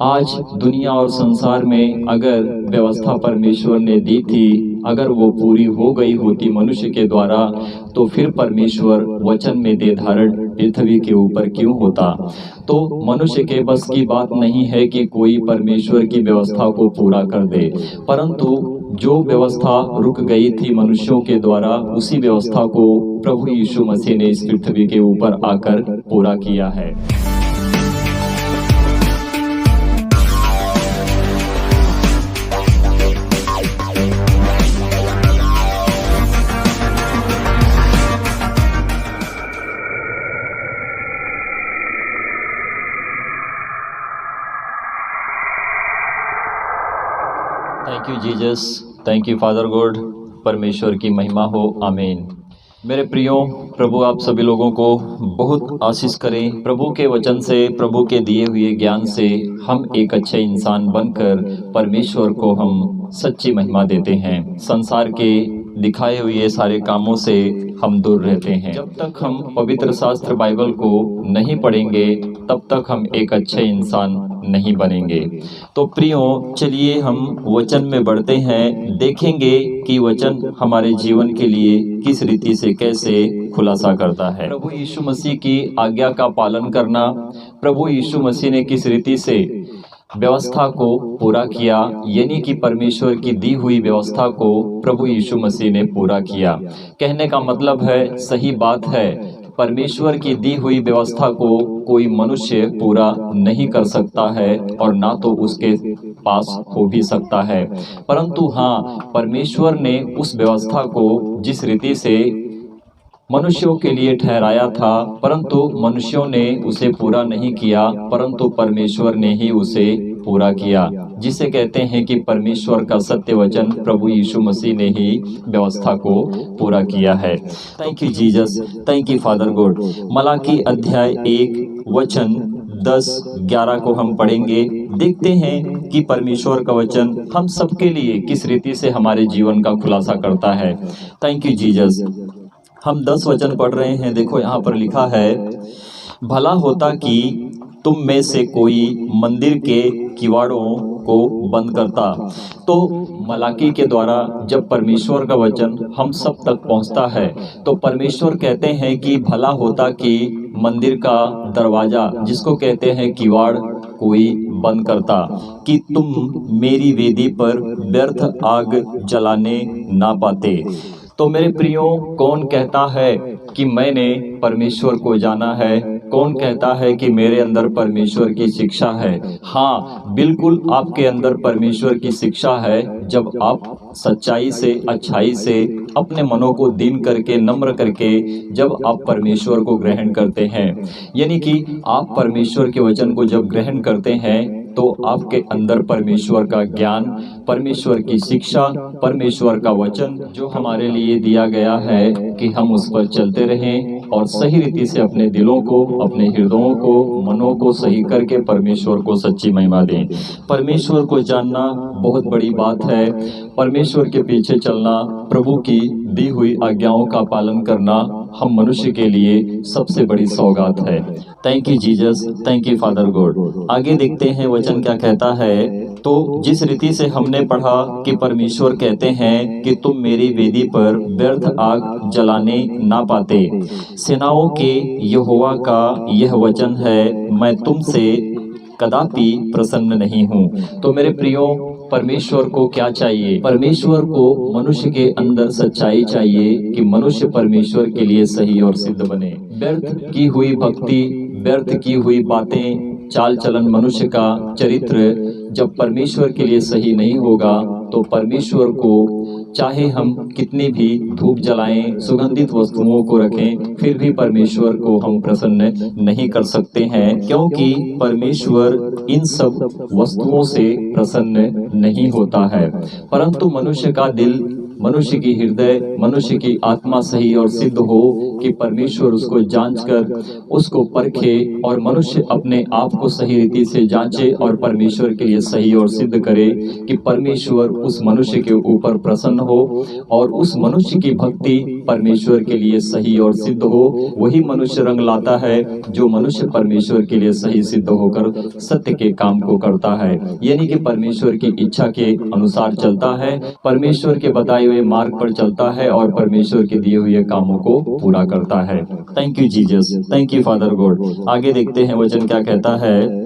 आज दुनिया और संसार में अगर व्यवस्था परमेश्वर ने दी थी, अगर वो पूरी हो गई होती मनुष्य के द्वारा, तो फिर परमेश्वर वचन में देह धारण पृथ्वी के ऊपर क्यों होता। तो मनुष्य के बस की बात नहीं है कि कोई परमेश्वर की व्यवस्था को पूरा कर दे, परंतु जो व्यवस्था रुक गई थी मनुष्यों के द्वारा, उसी व्यवस्था को प्रभु यीशु मसीह ने इस पृथ्वी के ऊपर आकर पूरा किया है। Thank you Jesus, thank you father God. परमेश्वर की महिमा हो, आमीन। मेरे प्रियो, प्रभु आप सभी लोगों को बहुत आशीष करें। प्रभु के वचन से, प्रभु के दिए हुए ज्ञान से हम एक अच्छे इंसान बनकर परमेश्वर को हम सच्ची महिमा देते हैं। संसार के दिखाए हुए सारे कामों से हम दूर रहते हैं। जब तक हम पवित्र शास्त्र बाइबल को नहीं पढ़ेंगे, तब तक हम एक अच्छे इंसान नहीं बनेंगे। तो प्रियो, चलिए हम वचन में बढ़ते हैं, देखेंगे कि वचन हमारे जीवन के लिए किस रीति से कैसे खुलासा करता है। प्रभु यीशु मसीह की आज्ञा का पालन करना, प्रभु यीशु मसीह ने किस रीति से व्यवस्था को पूरा किया, यानी कि परमेश्वर की दी हुई व्यवस्था को प्रभु यीशु मसीह ने पूरा किया। कहने का मतलब है, सही बात है, परमेश्वर की दी हुई व्यवस्था को कोई मनुष्य पूरा नहीं कर सकता है और ना तो उसके पास हो भी सकता है। परंतु हाँ, परमेश्वर ने उस व्यवस्था को जिस रीति से मनुष्यों के लिए ठहराया था, परंतु मनुष्यों ने उसे पूरा नहीं किया, परंतु परमेश्वर ने ही उसे पूरा किया, जिसे कहते हैं कि परमेश्वर का सत्य वचन प्रभु यीशु मसीह ने ही व्यवस्था को पूरा किया है। Thank you Jesus, thank you father God. Malachi अध्याय 1 वचन 10-11 को हम पढ़ेंगे। देखते हैं कि परमेश्वर का वचन हम सबके लिए किस रीति से हमारे जीवन का खुलासा करता है। Thank you Jesus. हम 10 वचन पढ़ रहे हैं। देखो यहाँ पर लिखा है, भला होता कि तुम में से कोई मंदिर के किवाड़ों को बंद करता। तो मलाकी के द्वारा जब परमेश्वर का वचन हम सब तक पहुंचता है, तो परमेश्वर कहते हैं कि भला होता कि मंदिर का दरवाजा, जिसको कहते हैं किवाड़, कोई बंद करता, कि तुम मेरी वेदी पर व्यर्थ आग जलाने ना पाते। तो मेरे प्रियो, कौन कहता है कि मैंने परमेश्वर को जाना है? कौन कहता है कि मेरे अंदर परमेश्वर की शिक्षा है? हाँ, बिल्कुल आपके अंदर परमेश्वर की शिक्षा है, जब आप सच्चाई से, अच्छाई से, अपने मनों को दीन करके, नम्र करके जब आप परमेश्वर को ग्रहण करते हैं, यानी कि आप परमेश्वर के वचन को जब ग्रहण करते हैं, तो आपके अंदर परमेश्वर का ज्ञान, परमेश्वर की शिक्षा, परमेश्वर का वचन जो हमारे लिए दिया गया है कि हम उस पर चलते रहें और सही रीति से अपने दिलों को, अपने हृदयों को, मनों को सही करके परमेश्वर को सच्ची महिमा दें। परमेश्वर को जानना बहुत बड़ी बात है। परमेश्वर के पीछे चलना, प्रभु की दी हुई आज्ञाओं का पालन करना हम मनुष्य के लिए सबसे बड़ी सौगात है। Thank you Jesus, thank you father God. आगे देखते हैं वचन क्या कहता है। तो जिस रीति से हमने पढ़ा कि परमेश्वर कहते हैं कि तुम मेरी वेदी पर व्यर्थ आग जलाने ना पाते, सेनाओं के यहोवा का यह वचन है, मैं तुमसे कदापि प्रसन्न नहीं हूँ। तो मेरे प्रियो, परमेश्वर को क्या चाहिए? परमेश्वर को मनुष्य के अंदर सच्चाई चाहिए कि मनुष्य परमेश्वर के लिए सही और सिद्ध बने। व्यर्थ की हुई भक्ति, व्यर्थ की हुई बातें, चाल चलन, मनुष्य का चरित्र जब परमेश्वर के लिए सही नहीं होगा, तो परमेश्वर को चाहे हम कितनी भी धूप जलाएं, सुगंधित वस्तुओं को रखें, फिर भी परमेश्वर को हम प्रसन्न नहीं कर सकते हैं, क्योंकि परमेश्वर इन सब वस्तुओं से प्रसन्न नहीं होता है। परंतु मनुष्य का दिल मनुष्य की हृदय, मनुष्य की आत्मा सही और सिद्ध हो कि परमेश्वर उसको जांच कर उसको परखे और मनुष्य अपने आप को सही रीति से जांचे और परमेश्वर के लिए सही और सिद्ध करे कि परमेश्वर उस मनुष्य के ऊपर प्रसन्न हो और उस मनुष्य की भक्ति परमेश्वर के लिए सही और सिद्ध हो। वही मनुष्य रंग लाता है जो मनुष्य परमेश्वर के लिए सही सिद्ध होकर सत्य के काम को करता है, यानी कि परमेश्वर की इच्छा के अनुसार चलता है, परमेश्वर के बताए हुए मार्ग पर चलता है और परमेश्वर के दिए हुए कामों को पूरा करता है। Thank you Jesus, thank you father God. आगे देखते हैं वचन क्या कहता है।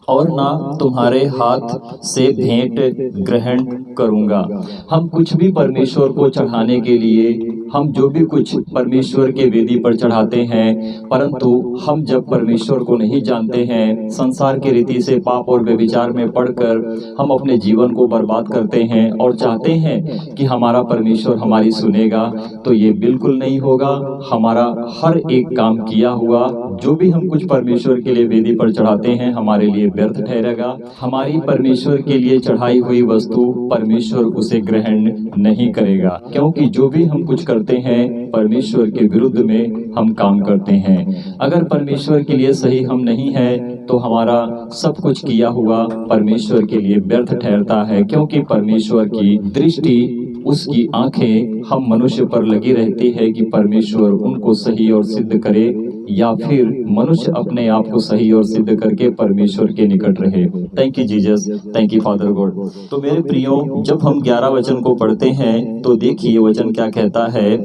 और ना तुम्हारे हाथ से भेंट ग्रहण करूंगा। हम कुछ भी परमेश्वर को चढ़ाने के लिए, हम जो भी कुछ परमेश्वर के वेदी पर चढ़ाते हैं, परंतु हम जब परमेश्वर को नहीं जानते हैं, संसार की रीति से पाप और व्यभिचार में पड़कर हम अपने जीवन को बर्बाद करते हैं और चाहते हैं कि हमारा परमेश्वर हमारी सुनेगा, तो ये बिल्कुल नहीं होगा। हमारा हर एक काम किया हुआ, जो भी हम कुछ परमेश्वर के लिए वेदी पर चढ़ाते हैं, हमारे लिए व्यर्थ ठहरेगा। हमारी परमेश्वर के लिए चढ़ाई हुई वस्तु परमेश्वर उसे ग्रहण नहीं करेगा, क्योंकि जो भी हम कुछ करते हैं परमेश्वर के विरुद्ध में हम काम करते हैं। अगर परमेश्वर के लिए सही हम नहीं है तो हमारा सब कुछ किया हुआ परमेश्वर के लिए व्यर्थ ठहरता है, क्योंकि परमेश्वर की दृष्टि, उसकी आंखें हम मनुष्य पर लगी रहती है कि परमेश्वर उनको सही और सिद्ध करे या फिर मनुष्य अपने आप को सही और सिद्ध करके परमेश्वर के निकट रहे। Thank you Jesus, thank you father God. तो मेरे प्रियो, जब हम 11 वचन को पढ़ते हैं तो देखिए वचन क्या कहता है।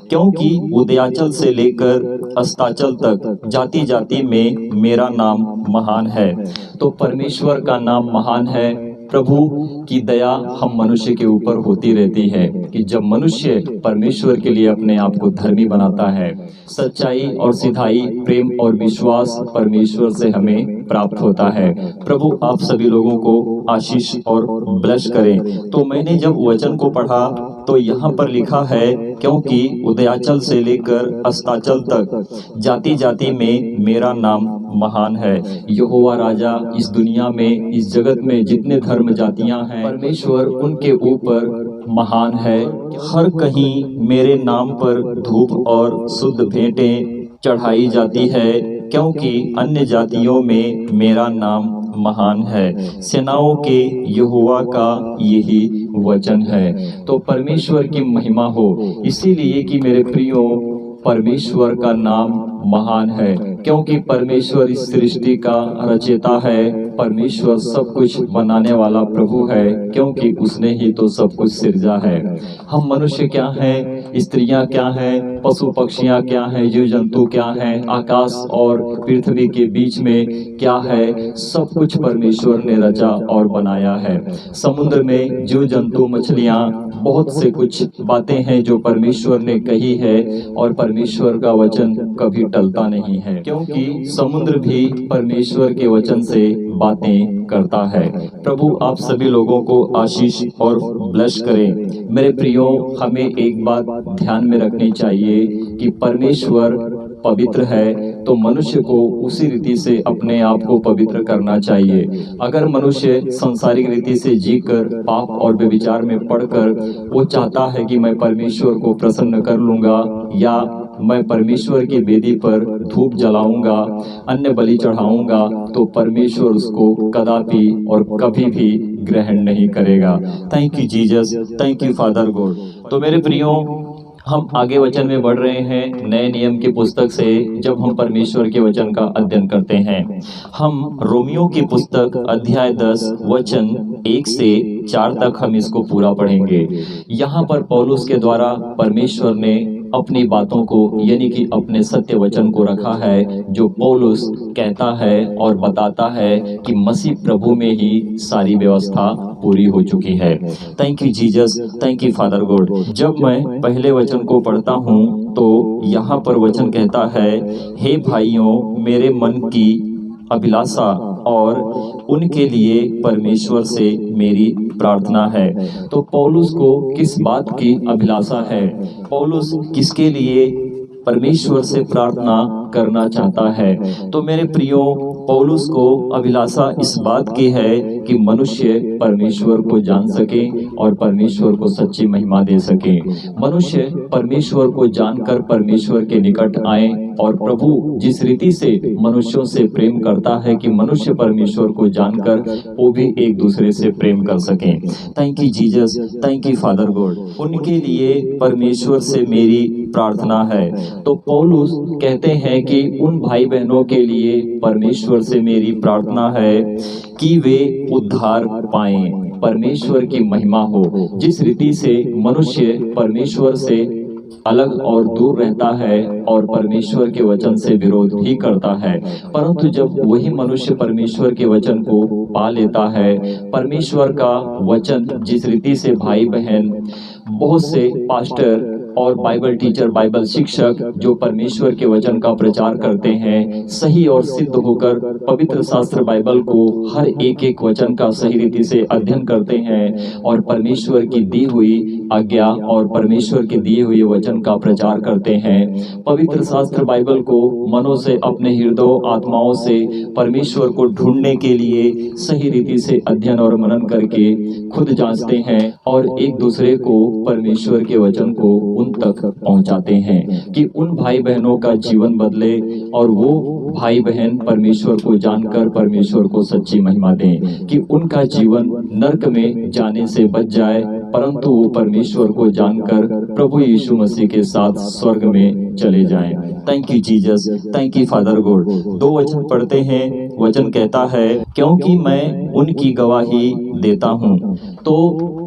क्योंकि उदयाचल से लेकर अस्ताचल तक जाति जाति में मेरा नाम महान है। तो परमेश्वर का नाम महान है। प्रभु की दया हम मनुष्य के ऊपर होती रहती है कि जब मनुष्य परमेश्वर के लिए अपने आप को धर्मी बनाता है, सच्चाई और सिधाई, प्रेम और विश्वास परमेश्वर से हमें प्राप्त होता है। प्रभु आप सभी लोगों को आशीष और ब्लेस करें। तो मैंने जब वचन को पढ़ा तो यहाँ पर लिखा है, क्योंकि उदयाचल से लेकर अस्ताचल तक जाति जाति में मेरा नाम महान है। यहोवा राजा इस दुनिया में, इस जगत में जितने धर्म जातियां हैं, परमेश्वर उनके ऊपर महान है। हर कहीं मेरे नाम पर धूप और शुद्ध भेंटें चढ़ाई जाती है, क्योंकि अन्य जातियों में मेरा नाम महान है। सेनाओं के यहोवा का यही वचन है। तो परमेश्वर की महिमा हो, इसीलिए कि मेरे प्रियो परमेश्वर का नाम महान है, क्योंकि परमेश्वर इस सृष्टि का रचयिता है। परमेश्वर सब कुछ बनाने वाला प्रभु है, क्योंकि उसने ही तो सब कुछ सिरजा है। हम मनुष्य क्या हैं, स्त्रियां क्या हैं, पशु पक्षियां क्या हैं, जीव जंतु क्या हैं, आकाश और पृथ्वी के बीच में क्या है, सब कुछ परमेश्वर ने रचा और बनाया है। समुद्र में जीव जंतु, मछलियां, बहुत से कुछ बातें हैं जो परमेश्वर ने कही है और परमेश्वर का वचन कभी टलता नहीं है, क्योंकि समुद्र भी परमेश्वर के वचन से बातें करता है। प्रभु आप सभी लोगों को आशीष और ब्लेस करें। मेरे प्रियो, हमें एक बात ध्यान में रखनी चाहिए कि परमेश्वर पवित्र है, तो मनुष्य को उसी रीति से अपने आप को पवित्र करना चाहिए। अगर मनुष्य संसारिक रीति से जीकर पाप और व्यभिचार में पड़कर वो चाहता है कि मैं परमेश्वर को प्रसन्न कर लूंगा या मैं परमेश्वर की वेदी पर धूप जलाऊंगा, अन्य बलि चढ़ाऊंगा, तो परमेश्वर उसको कदापि और कभी भी ग्रहण नहीं करेगा। Thank you Jesus, thank you father God. तो मेरे प्रियो, हम आगे वचन में बढ़ रहे हैं नए नियम की पुस्तक से। जब हम परमेश्वर के वचन का अध्ययन करते हैं, हम रोमियो की पुस्तक अध्याय 10 वचन 1 से 4 तक हम इसको पूरा पढ़ेंगे। यहाँ पर पौलुस के द्वारा परमेश्वर ने अपनी बातों को, यानी कि अपने सत्य वचन को रखा है, जो पौलुस कहता है और बताता है कि मसीह प्रभु में ही सारी व्यवस्था पूरी हो चुकी है। Thank you Jesus, thank you father God. जब मैं पहले वचन को पढ़ता हूँ तो यहाँ पर वचन कहता है, हे भाइयों, मेरे मन की अभिलाषा और उनके लिए परमेश्वर से मेरी प्रार्थना है। तो पौलुस को किस बात की अभिलाषा है? पौलुस किसके लिए परमेश्वर से प्रार्थना करना चाहता है। तो मेरे प्रियो, पौलुस को अभिलाषा इस बात की है कि मनुष्य परमेश्वर को जान सके और परमेश्वर को सच्ची महिमा दे सके। मनुष्य परमेश्वर को जानकर परमेश्वर के निकट आए और प्रभु जिस रीति से मनुष्यों से प्रेम करता है कि मनुष्य परमेश्वर को जानकर वो भी एक दूसरे से प्रेम कर सके। Thank you Jesus, thank you father God. उनके लिए परमेश्वर से मेरी प्रार्थना है। तो पौलुस कहते हैं कि उन भाई बहनों के लिए परमेश्वर से मेरी प्रार्थना है कि वे उद्धार पाएं, परमेश्वर की महिमा हो। जिस रीति से मनुष्य परमेश्वर से अलग और दूर रहता है और परमेश्वर के वचन से विरोध भी करता है, परंतु जब वही मनुष्य परमेश्वर के वचन को पा लेता है, परमेश्वर का वचन जिस रीति से भाई बहन, बहुत से पास्टर और बाइबल टीचर, बाइबल शिक्षक जो परमेश्वर के वचन का प्रचार करते हैं, सही और सिद्ध होकर पवित्र शास्त्र बाइबल को हर एक एक वचन का सही रीति से अध्ययन करते हैं और परमेश्वर की दी हुई आज्ञा और परमेश्वर के दिए हुए वचन का प्रचार करते हैं। पवित्र शास्त्र बाइबल को मनों से, अपने हृदयों, आत्माओं से परमेश्वर को ढूंढने के लिए सही रीति से अध्ययन और मनन करके खुद जांचते हैं और एक दूसरे को परमेश्वर के वचन को उन तक पहुंचाते हैं कि उन भाई बहनों का जीवन बदले और वो भाई बहन परमेश्वर को जानकर परमेश्वर को सच्ची महिमा दें, कि उनका जीवन नरक में जाने से बच जाए, परंतु वो परमेश्वर को जानकर प्रभु यीशु मसीह के साथ स्वर्ग में चले जाएं। Thank you Jesus, thank you father God. दो वचन पढ़ते हैं। वचन कहता है, क्योंकि मैं उनकी गवाही देता हूँ। तो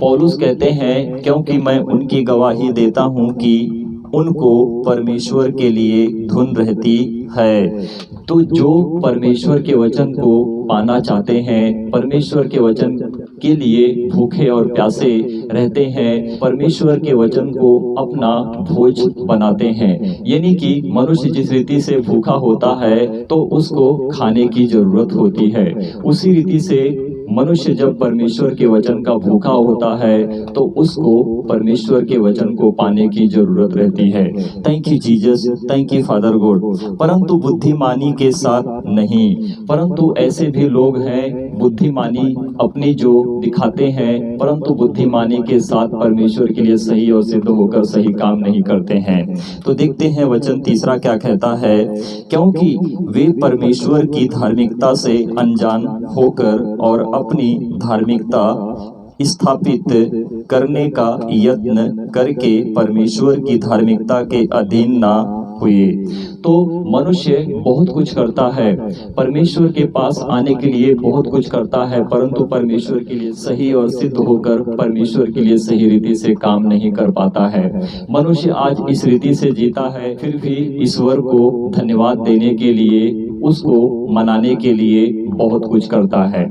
पौलुस कहते हैं, क्योंकि मैं उनकी गवाही देता हूँ कि उनको परमेश्वर के लिए धुन रहती है। तो जो परमेश्वर के वचन को पाना चाहते हैं, परमेश्वर के वचन के लिए भूखे और प्यासे रहते हैं, परमेश्वर के वचन को अपना भोज बनाते हैं, यानी कि मनुष्य जिस रीति से भूखा होता है तो उसको खाने की जरूरत होती है, उसी रीति से मनुष्य जब परमेश्वर के वचन का भूखा होता है तो उसको परमेश्वर के वचन को पाने की जरूरत रहती है। Thank you Jesus, thank you father God. परंतु बुद्धिमानी के साथ नहीं, परंतु ऐसे भी लोग हैं बुद्धिमानी अपनी जो दिखाते हैं, परंतु बुद्धिमानी के साथ परमेश्वर के लिए सही और सिद्ध होकर सही काम नहीं करते हैं। तो देखते हैं वचन तीसरा क्या कहता है, क्योंकि वे परमेश्वर की धार्मिकता से अनजान होकर और अपनी धार्मिकता स्थापित करने का यत्न करके परमेश्वर की धार्मिकता के अधीन ना हुए। तो मनुष्य बहुत कुछ करता है, परमेश्वर के पास आने के लिए बहुत कुछ करता है, परंतु परमेश्वर के लिए सही और सिद्ध होकर परमेश्वर के लिए सही रीति से काम नहीं कर पाता है। मनुष्य आज इस रीति से जीता है, फिर भी ईश्वर को धन्यवाद देने के लिए, उसको मनाने के लिए बहुत कुछ करता है।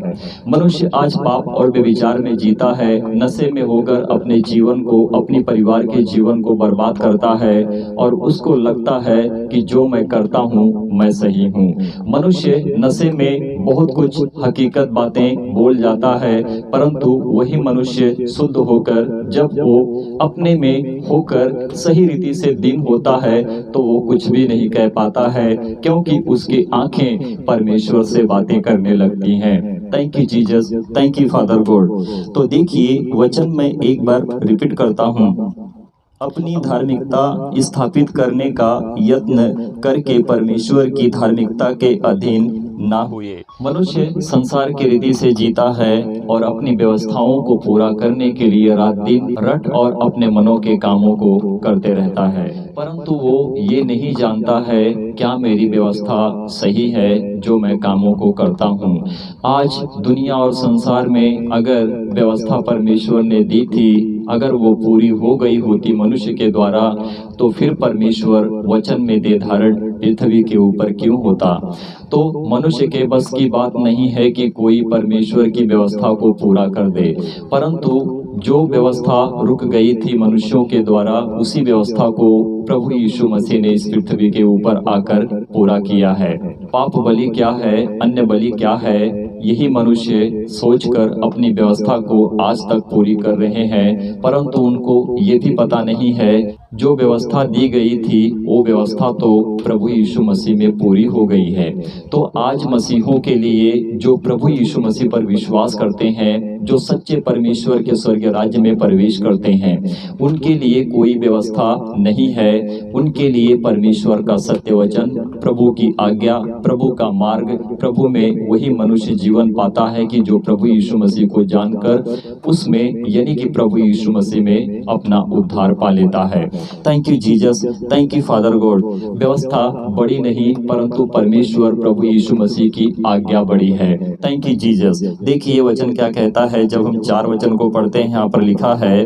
मनुष्य आज पाप और व्यभिचार में जीता है, नशे में होकर अपने जीवन को, अपने परिवार के जीवन को बर्बाद करता है और उसको लगता है कि जो मैं करता हूँ मैं सही हूँ। मनुष्य नशे में बहुत कुछ हकीकत बातें बोल जाता है, परंतु वही मनुष्य शुद्ध होकर जब वो अपने में होकर सही रीति से दिन होता है तो वो कुछ भी नहीं कह पाता है, क्योंकि उसकी आंखें परमेश्वर से बातें करने लगती हैं। Thank you Jesus, thank you father God. तो देखिए वचन में एक बार रिपीट करता हूँ, अपनी धार्मिकता स्थापित करने का यत्न करके परमेश्वर की धार्मिकता के अधीन ना हुए। मनुष्य संसार की रीति से जीता है और अपनी व्यवस्थाओं को पूरा करने के लिए रात दिन रट और अपने मनों के कामों को करते रहता है, परंतु वो ये नहीं जानता है क्या मेरी व्यवस्था सही है जो मैं कामों को करता हूँ। आज दुनिया और संसार में अगर व्यवस्था परमेश्वर ने दी थी, अगर वो पूरी हो गई होती मनुष्य के द्वारा, तो फिर परमेश्वर वचन में देह धारण पृथ्वी के ऊपर क्यों होता। तो मनुष्य के बस की बात नहीं है कि कोई परमेश्वर की व्यवस्था को पूरा कर दे, परंतु जो व्यवस्था रुक गई थी मनुष्यों के द्वारा, उसी व्यवस्था को प्रभु यीशु मसीह ने इस पृथ्वी के ऊपर आकर पूरा किया है। पाप बलि क्या है, अन्य बलि क्या है, यही मनुष्य सोचकर अपनी व्यवस्था को आज तक पूरी कर रहे हैं, परंतु उनको ये भी पता नहीं है जो व्यवस्था दी गई थी वो व्यवस्था तो प्रभु यीशु मसीह में पूरी हो गई है। तो आज मसीहों के लिए जो प्रभु यीशु मसीह पर विश्वास करते हैं, जो सच्चे परमेश्वर के स्वर्ग राज्य में प्रवेश करते हैं, उनके लिए कोई व्यवस्था नहीं है। उनके लिए परमेश्वर का सत्य वचन, प्रभु की आज्ञा, प्रभु का मार्ग, प्रभु में वही मनुष्य जीवन पाता है कि जो प्रभु यीशु मसीह को जानकर उसमें यानी कि प्रभु यीशु मसीह में अपना उद्धार पा लेता है। Thank you Jesus, thank you father God. व्यवस्था बड़ी नहीं परंतु परमेश्वर प्रभु यीशु मसीह की आज्ञा बड़ी है। Thank you Jesus. देखिए ये वचन क्या कहता है, जब हम 4 वचन को पढ़ते हैं, यहाँ पर लिखा है,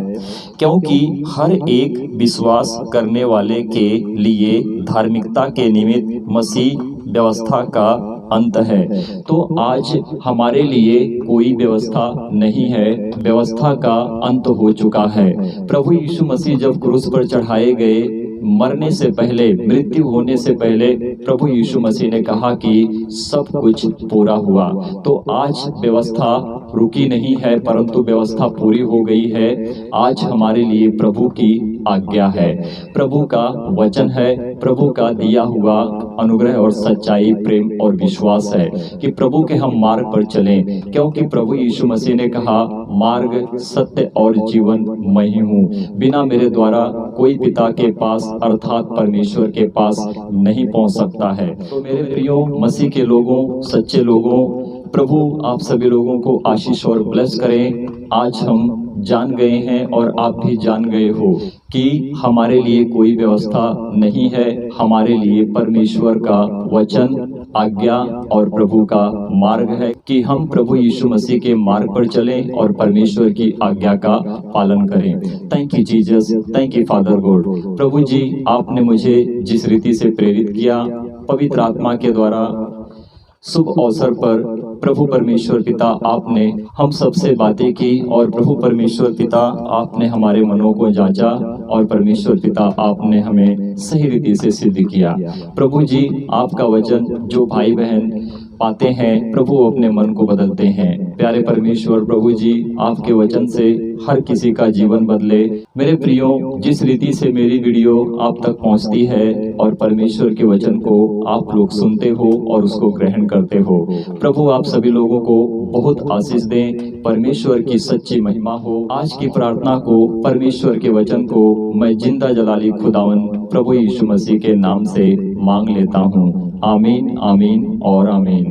क्योंकि हर एक विश्वास करने वाले के लिए धार्मिकता के निमित्त मसीह व्यवस्था का अंत है। तो आज हमारे लिए कोई व्यवस्था नहीं है, व्यवस्था का अंत हो चुका है। प्रभु यीशु मसीह जब क्रूस पर चढ़ाए गए, मरने से पहले, मृत्यु होने से पहले प्रभु यीशु मसीह ने कहा कि सब कुछ पूरा हुआ। तो आज व्यवस्था रुकी नहीं है परंतु व्यवस्था पूरी हो गई है। आज हमारे लिए प्रभु की आज्ञा है, प्रभु का वचन है, प्रभु का दिया हुआ अनुग्रह और सच्चाई, प्रेम और विश्वास है कि प्रभु के हम मार्ग पर चलें, क्योंकि प्रभु यीशु मसीह ने कहा, मार्ग, सत्य और जीवन मैं ही हूँ, बिना मेरे द्वारा कोई पिता के पास अर्थात परमेश्वर के पास नहीं पहुंच सकता है। तो मेरे प्रियो मसीह के लोगों, सच्चे लोगों, प्रभु आप सभी लोगों को आशीष और ब्लेस करें। आज हम जान गए हैं और आप भी जान गए हो कि हमारे लिए कोई व्यवस्था नहीं है, हमारे लिए परमेश्वर का वचन, आज्ञा और प्रभु का मार्ग है कि हम प्रभु यीशु मसीह के मार्ग पर चलें और परमेश्वर की आज्ञा का पालन करें। Thank you Jesus, thank you father God. प्रभु जी, आपने मुझे जिस रीति से प्रेरित किया, पवित्र आत्मा के द्वारा शुभ अवसर पर प्रभु परमेश्वर पिता आपने हम सबसे बातें की और प्रभु परमेश्वर पिता आपने हमारे मनों को जांचा और परमेश्वर पिता आपने हमें सही रीति से सिद्ध किया। प्रभु जी, आपका वचन जो भाई बहन पाते हैं, प्रभु अपने मन को बदलते हैं। प्यारे परमेश्वर प्रभु जी, आपके वचन से हर किसी का जीवन बदले। मेरे प्रियो, जिस रीति से मेरी वीडियो आप तक पहुंचती है और परमेश्वर के वचन को आप लोग सुनते हो और उसको ग्रहण करते हो, प्रभु आप सभी लोगों को बहुत आशीष दें, परमेश्वर की सच्ची महिमा हो। आज की प्रार्थना को, परमेश्वर के वचन को मैं जिंदा जलाली खुदावन प्रभु यीशु मसीह के नाम से मांग लेता हूँ। आमीन, आमीन और आमीन।